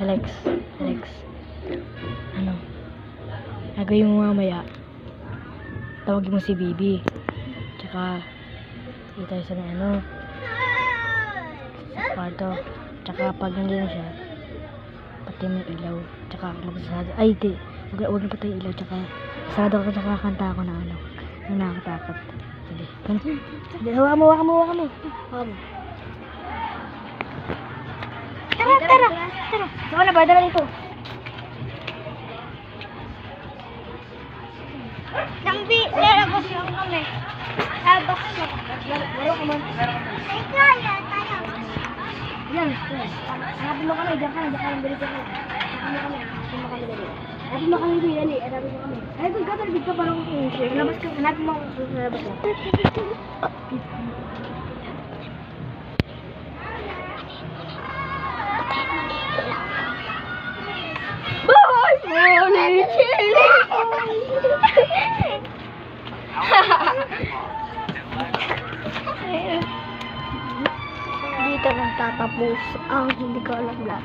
Alex. Ano? Gagawin mo mamaya. Tawagin mo si Bibi. Tsaka, hindi tayo sa sa kwarto. Tsaka pag nandiyan na siya, pati mo yung ilaw. Tsaka magsasado. Ay, di. Huwag na pati yung ilaw. Tsaka, sarado ka. Tsaka kanta ako na yung nakakatakot. Sige. Hawa mo. Tara. Saka na ba? Dala dito. Nambi, lalabas lang kami. Labas mo. Laro ka man. Ay, kaya tayo. Yan. Hanapin mo kami. Diyan ka lang. Dali ka lang. Hanapin mo kami dali. Hanapin mo kami. Ay, kung katalibig ka parang kung labas ka. Hanapin mo kung labas ka. Holy chili! Dito nagtatapos ang hindi ko alam lahat.